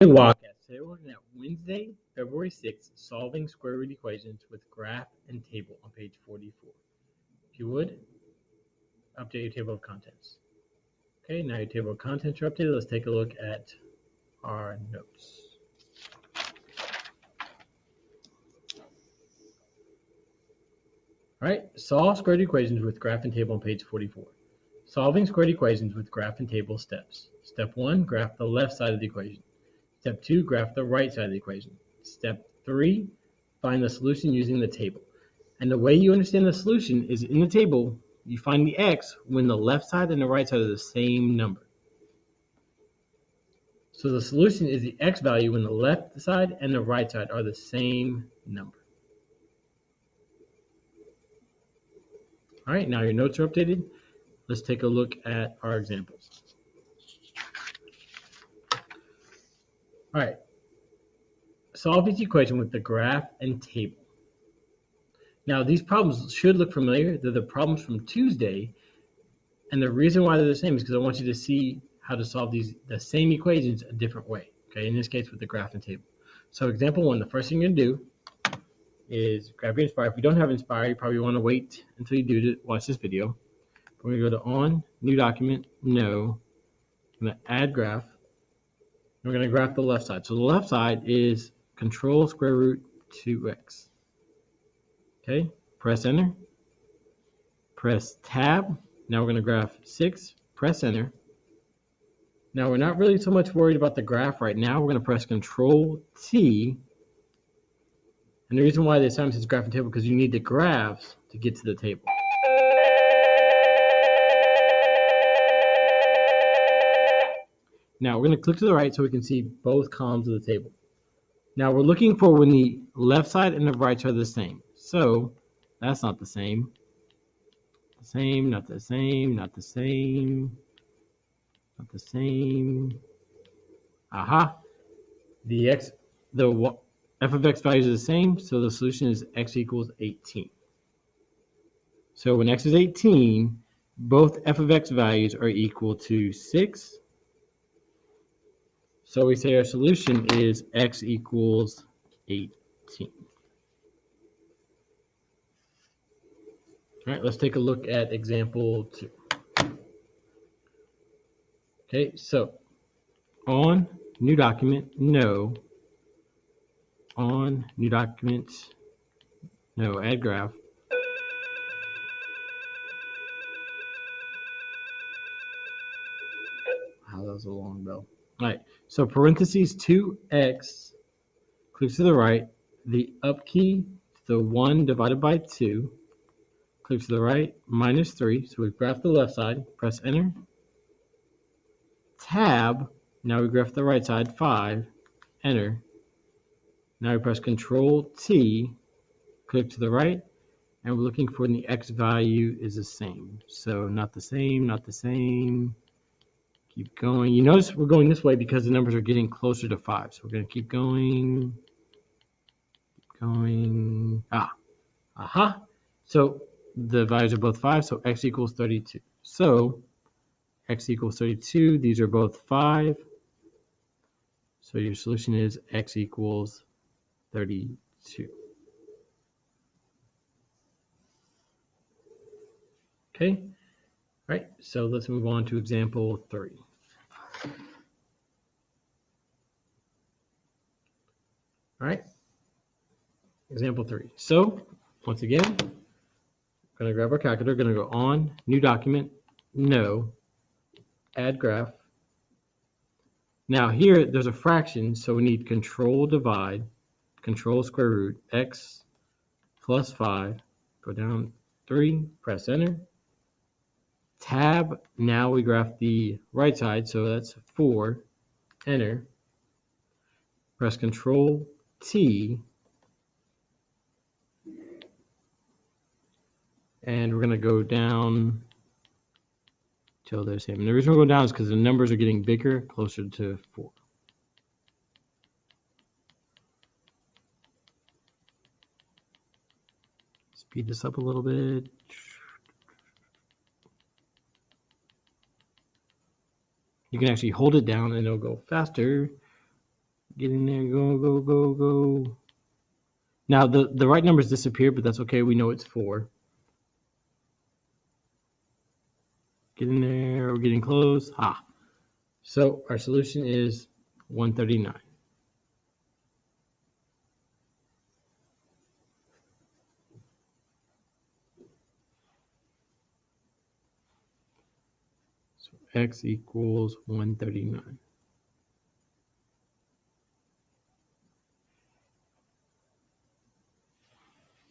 Wildcats. Today we're looking at Wednesday, February 6th, solving square root equations with graph and table on page 44. If you would, update your table of contents. Okay, now your table of contents are updated. Let's take a look at our notes. All right, solve square root equations with graph and table on page 44. Solving square root equations with graph and table steps. Step 1, graph the left side of the equation. Step 2, graph the right side of the equation. Step 3, find the solution using the table. And the way you understand the solution is in the table, you find the x when the left side and the right side are the same number. So the solution is the x value when the left side and the right side are the same number. All right, now your notes are updated. Let's take a look at our examples. All right, solve each equation with the graph and table. Now these problems should look familiar. They're the problems from Tuesday. And the reason why they're the same is because I want you to see how to solve the same equations a different way. Okay, in this case with the graph and table. So example 1, the first thing you're going to do is grab your Inspire. If you don't have Inspire, you probably want to wait until you do to watch this video. We're going to go to On, New Document, No. I'm going to add graph. We're going to graph the left side. So the left side is control square root 2x. Okay, press enter. Press tab. Now we're going to graph 6. Press enter. Now we're not really so much worried about the graph right now. We're going to press Control T. And the reason why this time says graph and table because you need the graphs to get to the table. Now we're going to click to the right so we can see both columns of the table. Now we're looking for when the left side and the right side are the same. So that's not the same. The same, not the same, not the same, not the same. Aha. The f of x values are the same, so the solution is x equals 18. So when x is 18, both f of x values are equal to 6. So we say our solution is x equals 18. All right, let's take a look at example 2. Okay, so on new document, no. On new document, no, add graph. Wow, that was a long bell. All right, so parentheses 2x, click to the right, the up key, the 1 divided by 2, click to the right, minus 3, so we graph the left side, press enter, tab, now we graph the right side, 5, enter, now we press Control T, click to the right, and we're looking for when the x value is the same. So not the same, not the same. Keep going. You notice we're going this way because the numbers are getting closer to 5. So we're going to keep going. Keep going. Aha. So the values are both 5, so x equals 32. So x equals 32. These are both 5. So your solution is x equals 32. Okay. All right. So let's move on to example 3. All right. Example 3. So once again, we're going to grab our calculator, going to go on, new document, no, add graph. Now here there's a fraction, so we need control divide, control square root, x plus 5, go down 3, press enter. Tab, now we graph the right side, so that's 4, enter. Press Control T, and we're going to go down till they're the same. And the reason we're going down is because the numbers are getting bigger, closer to 4. Speed this up a little bit. You can actually hold it down and it'll go faster. Get in there, go, go, go, go. Now the right numbers disappear, but that's okay. We know it's 4. Get in there, we're getting close. So our solution is 139. So x equals 139.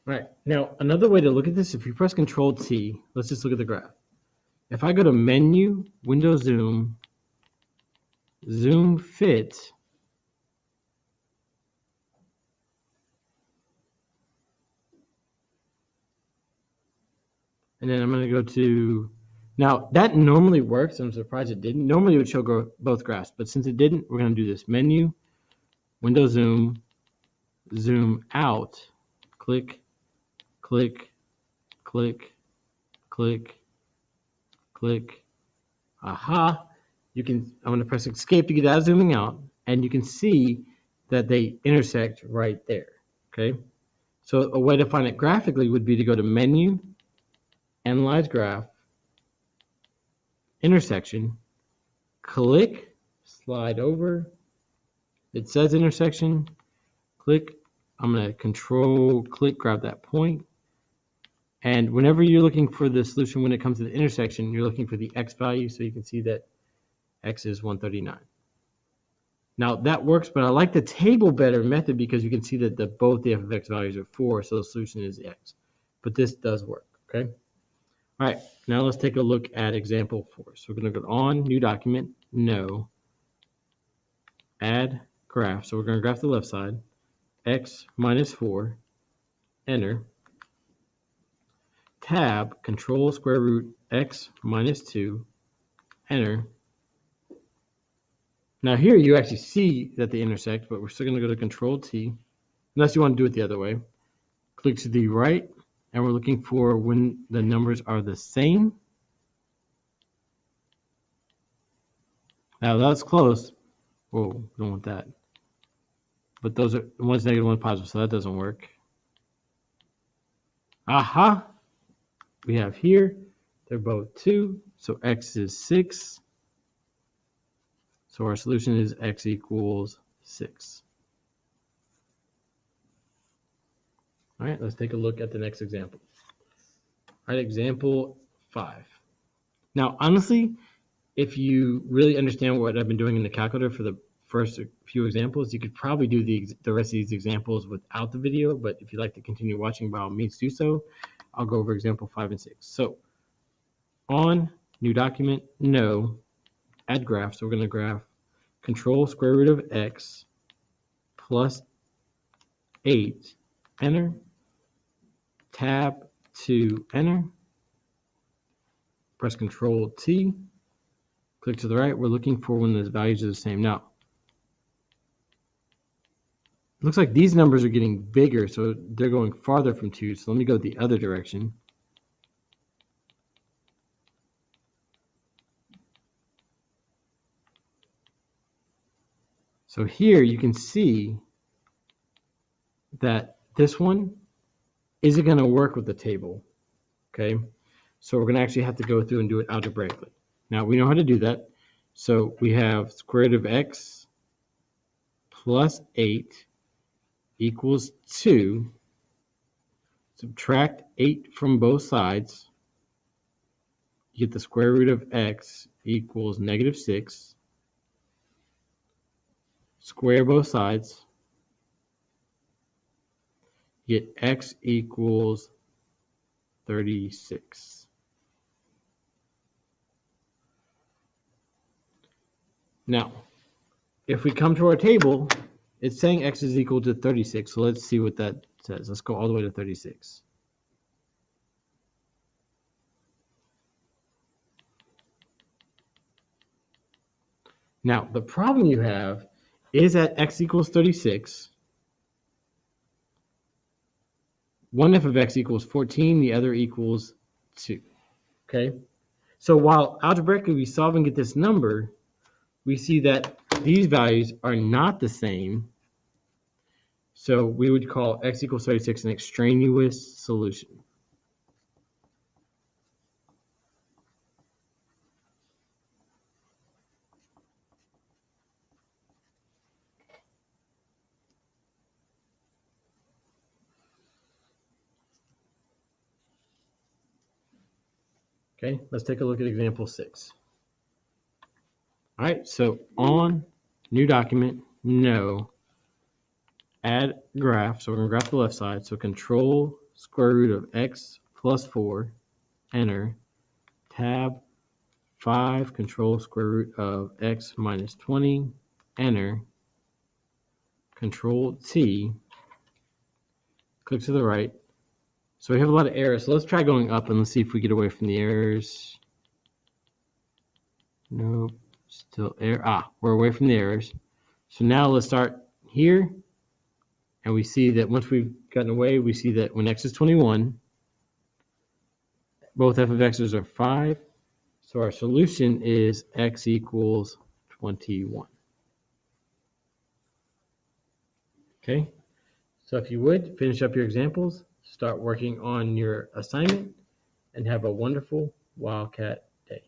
All right, now another way to look at this, if you press Control T, let's just look at the graph. If I go to Menu, Window Zoom, Zoom Fit, and then I'm going to go to, now that normally works. I'm surprised it didn't. Normally it would show both graphs, but since it didn't, we're going to do this. Menu, Window Zoom, Zoom Out, click, click, click, click, click. Aha. I'm going to press Escape to get out of zooming out, and you can see that they intersect right there. Okay. So a way to find it graphically would be to go to Menu, Analyze Graph, Intersection, click, slide over. It says intersection, click. I'm going to Control click, grab that point. And whenever you're looking for the solution when it comes to the intersection, you're looking for the x value, so you can see that x is 139. Now that works, but I like the table better method because you can see that both the f of x values are 4, so the solution is x. But this does work, okay? All right, now let's take a look at example 4. So we're going to go on, New Document, No, Add Graph. So we're going to graph the left side, x minus 4, Enter. Tab, Control square root x minus 2, Enter. Now here you actually see that they intersect, but we're still going to go to Control T, unless you want to do it the other way. Click to the right, and we're looking for when the numbers are the same. Now that's close. Whoa, we don't want that. But those are, one's negative, one's positive, so that doesn't work. Aha! We have here, they're both 2, so x is 6. So our solution is x equals 6. All right, let's take a look at the next example. All right, example 5. Now, honestly, if you really understand what I've been doing in the calculator for the first few examples, you could probably do the rest of these examples without the video, but if you'd like to continue watching, by all means do so. I'll go over example 5 and 6. So, on, New Document, No, Add Graph. So we're going to graph Control square root of x plus 8, Enter. Tab to Enter. Press Control T. Click to the right. We're looking for when the values are the same. Now, it looks like these numbers are getting bigger, so they're going farther from 2. So let me go the other direction. So here you can see that this one isn't going to work with the table. Okay, so we're going to actually have to go through and do it algebraically. Now we know how to do that. So we have square root of x plus 8 equals 2. Subtract 8 from both sides. You get the square root of x equals negative 6. Square both sides. You get x equals 36. Now, if we come to our table, it's saying x is equal to 36. So let's see what that says. Let's go all the way to 36. Now, the problem you have is that x equals 36. One f of x equals 14, the other equals 2. Okay? So while algebraically we solve and get this number, we see that these values are not the same. So we would call x equals 36 an extraneous solution. Okay, let's take a look at example 6. All right, so on new document, no, add graph. So we're going to graph the left side. So control square root of x plus 4, enter, tab 5, control square root of x minus 20, enter, control T, click to the right. So we have a lot of errors. So let's try going up and let's see if we get away from the errors. Nope, still error. We're away from the errors. So now let's start here. And we see that once we've gotten away, we see that when x is 21, both f of x's are 5. So our solution is x equals 21. Okay, so if you would, finish up your examples, start working on your assignment, and have a wonderful Wildcat day.